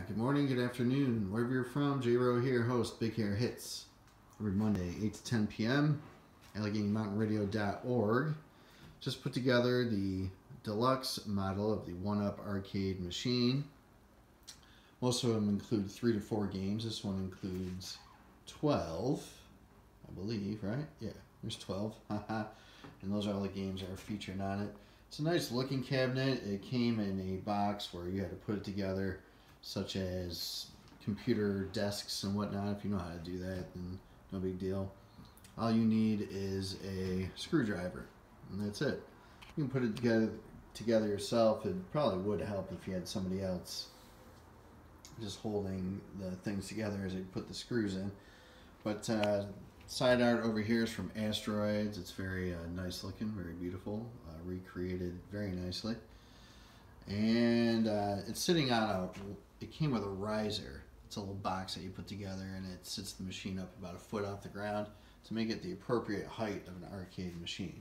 Good morning, good afternoon, wherever you're from. J-Ro here, host Big Hair Hits, every Monday, 8 to 10 p.m. AlleghenyMountainRadio.org. Just put together the deluxe model of the 1-Up arcade machine. Most of them include 3 to 4 games. This one includes 12, I believe, right? Yeah, there's 12. And those are all the games that are featured on it. It's a nice looking cabinet. It came in a box where you had to put it together, such as computer desks and whatnot. If you know how to do that, then no big deal. All you need is a screwdriver, and that's it. You can put it together yourself. It probably would help if you had somebody else just holding the things together as they put the screws in. But side art over here is from Asteroids. It's very nice looking, very beautiful, recreated very nicely. And it's sitting on it came with a riser. It's a little box that you put together, and it sits the machine up about a foot off the ground to make it the appropriate height of an arcade machine.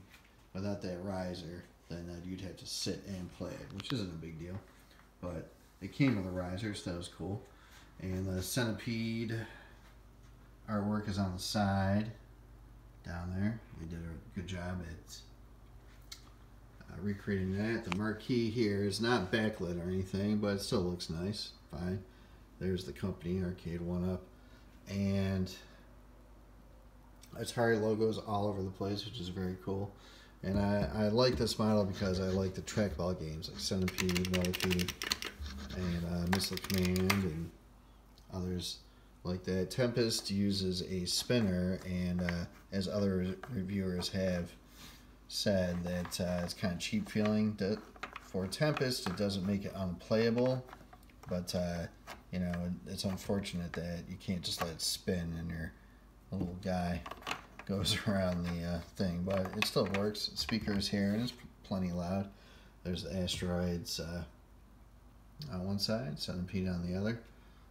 Without that riser, then you'd have to sit and play it, which isn't a big deal. But it came with a riser, so that was cool. And the centipede artwork is on the side down there. They did a good job at recreating that. The marquee here is not backlit or anything, but it still looks nice. Fine. There's the company, Arcade 1-Up. And Atari logos all over the place, which is very cool. And I like this model because I like the trackball games like Centipede, Millipede, and Missile Command, and others like that. Tempest uses a spinner, and as other reviewers have said, that it's kind of cheap feeling. For Tempest, it doesn't make it unplayable, but you know, it's unfortunate that you can't just let it spin and your little guy goes around the thing, but it still works. Speakers here, and it's plenty loud. There's the Asteroids on one side, Centipede on the other.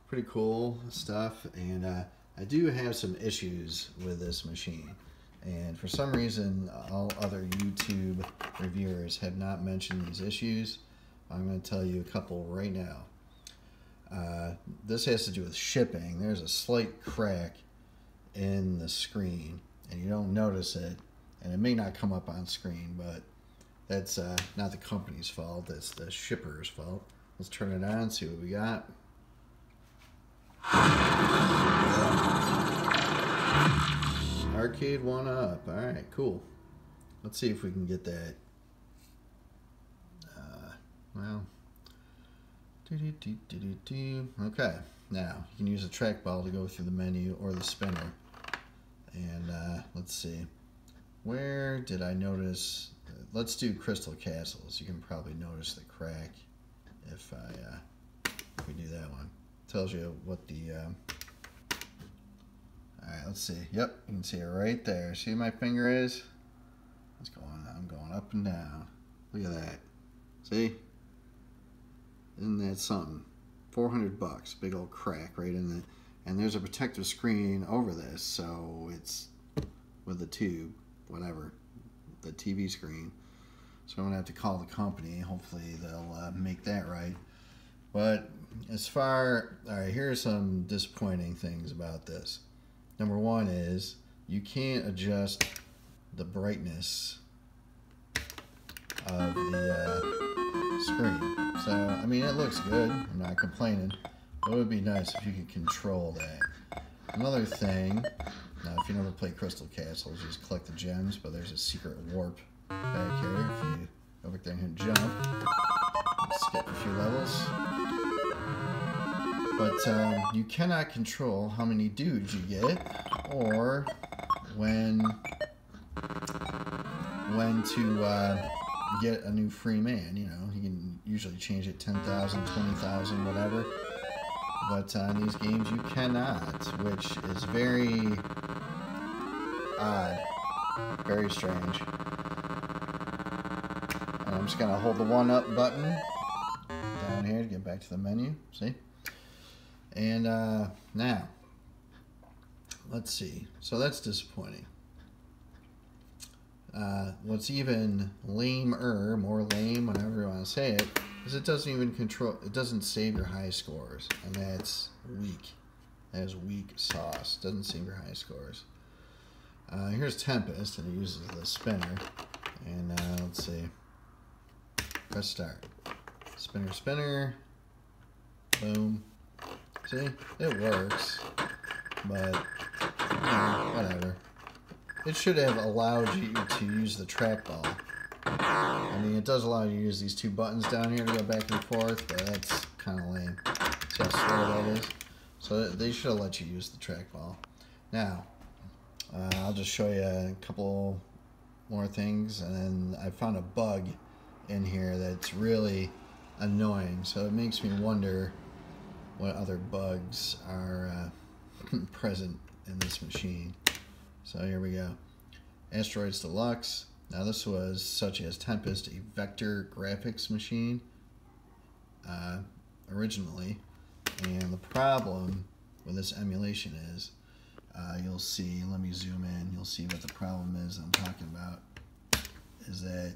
Pretty cool stuff, and I do have some issues with this machine, and for some reason all other YouTube reviewers have not mentioned these issues. I'm going to tell you a couple right now. This has to do with shipping. There's a slight crack in the screen, and you don't notice it, and it may not come up on screen, but that's not the company's fault, that's the shipper's fault. Let's turn it on, see what we got. Arcade 1-Up. Alright, cool. Let's see if we can get that. Well. Okay, now you can use a trackball to go through the menu or the spinner. And let's see. Where did I notice? Let's do Crystal Castles. You can probably notice the crack if we do that one. Tells you what the alright, let's see. Yep, you can see it right there. See my finger is? It's going on. I'm going up and down. Look at that. See? Isn't that something? $400, big old crack right in the, and there's a protective screen over this, so it's with the tube, whatever, the TV screen. So I'm gonna have to call the company. Hopefully they'll make that right. But as far, all right, here are some disappointing things about this. Number one is you can't adjust the brightness of the screen. So, I mean, it looks good. I'm not complaining. But it would be nice if you could control that. Another thing, now if you never play Crystal Castles, you just collect the gems, but there's a secret warp back here. If you go back there and hit jump, skip a few levels. But you cannot control how many dudes you get, or when to get a new free man. You know, you can usually change it 10,000, 20,000, whatever. But on these games you cannot, which is very odd, very strange. And I'm just gonna hold the 1-Up button down here to get back to the menu. See? And now, let's see. So that's disappointing. What's even lamer, more lame, whatever you want to say it, is it doesn't even control, it doesn't save your high scores, and that's weak. That is weak sauce. Doesn't save your high scores. Here's Tempest, and it uses the spinner. And let's see. Press start. Spinner, spinner. Boom. See? It works. But, whatever. It should have allowed you to use the trackball. I mean, it does allow you to use these two buttons down here to go back and forth, but that's kind of lame. See how slow that is? So they should have let you use the trackball. Now, I'll just show you a couple more things, and then I found a bug in here that's really annoying. So it makes me wonder what other bugs are present in this machine. So here we go. Asteroids Deluxe. Now this was, such as Tempest, a vector graphics machine originally. And the problem with this emulation is, you'll see, let me zoom in, you'll see what the problem is I'm talking about, is that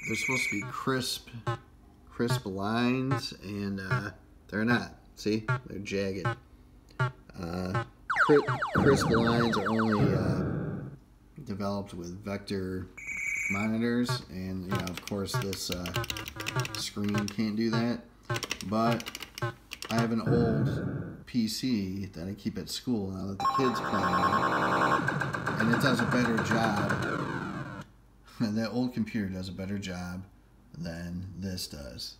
they're supposed to be crisp lines, and they're not. See? They're jagged. Crisp lines are only developed with vector monitors, and you know, of course this screen can't do that. But I have an old PC that I keep at school now that the kids play on, and it does a better job. That old computer does a better job than this does,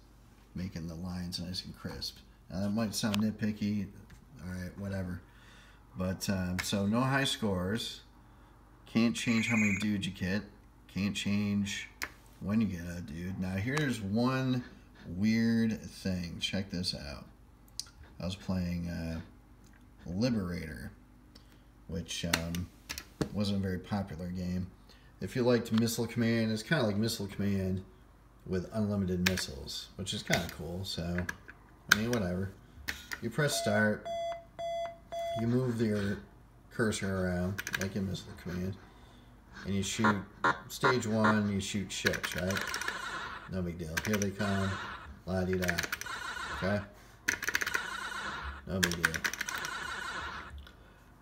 making the lines nice and crisp. Now that might sound nitpicky, alright, whatever. But, so no high scores, can't change how many dudes you get, can't change when you get a dude. Now here's one weird thing, check this out. I was playing Liberator, which wasn't a very popular game. If you liked Missile Command, it's kind of like Missile Command with unlimited missiles, which is kind of cool. So, I mean, whatever. You press start, you move your cursor around like in Missile Command, and you shoot stage 1, you shoot ships, right? No big deal. Here they come, la-di-da. Okay? No big deal.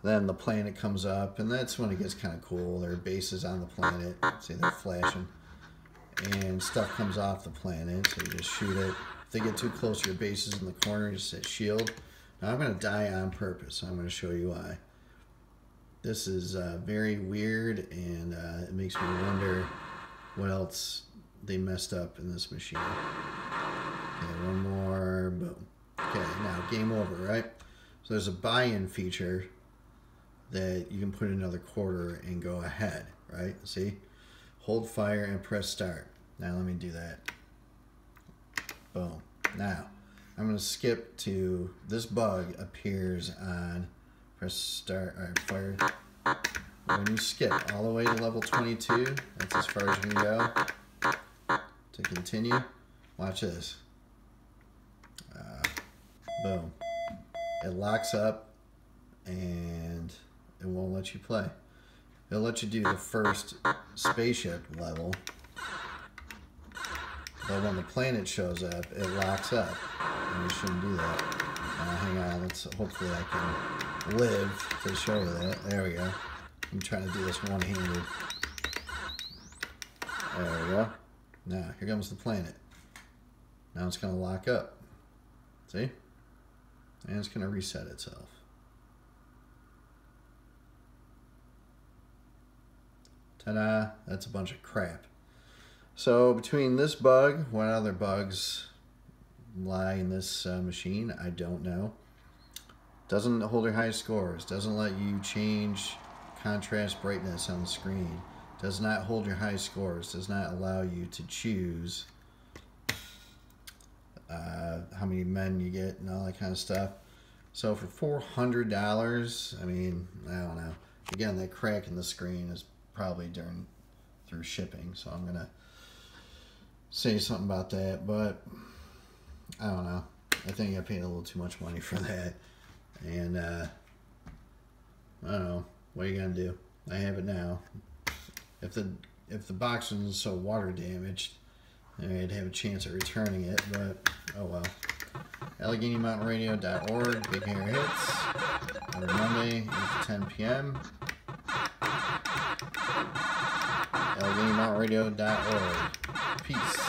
Then the planet comes up, and that's when it gets kind of cool. There are bases on the planet. See, they're flashing. And stuff comes off the planet, so you just shoot it. If they get too close to your bases in the corner, you just hit shield. Now, I'm going to die on purpose, so I'm going to show you why. This is very weird, and it makes me wonder what else they messed up in this machine. Okay, one more. Boom. Okay, now game over, right? So there's a buy-in feature that you can put in another quarter and go ahead, right? See? Hold fire and press start. Now let me do that. Boom. Now, I'm going to skip to, this bug appears on, press start, alright, fire. When you skip all the way to level 22, that's as far as you can go. To continue, watch this. Boom. It locks up and it won't let you play. It'll let you do the first spaceship level, but when the planet shows up, it locks up, and you shouldn't do that. Hang on, hopefully I can live to show you that. There we go. I'm trying to do this one-handed. There we go. Now, here comes the planet. Now it's going to lock up. See? And it's going to reset itself. Ta-da! That's a bunch of crap. So between this bug, what other bugs lie in this machine? I don't know. Doesn't hold your high scores. Doesn't let you change contrast brightness on the screen. Does not hold your high scores. Does not allow you to choose how many men you get and all that kind of stuff. So for $400, I mean, I don't know. Again, that crack in the screen is probably through shipping, so I'm gonna say something about that, but I don't know. I think I paid a little too much money for that, and I don't know. What are you gonna do? I have it now. If the box isn't so water damaged, I'd have a chance of returning it, but oh well. AlleghenyMountainRadio.org, Big Hair Hits, every Monday, 8 to 10 p.m. AlleghenyMountainRadio.org. Peace.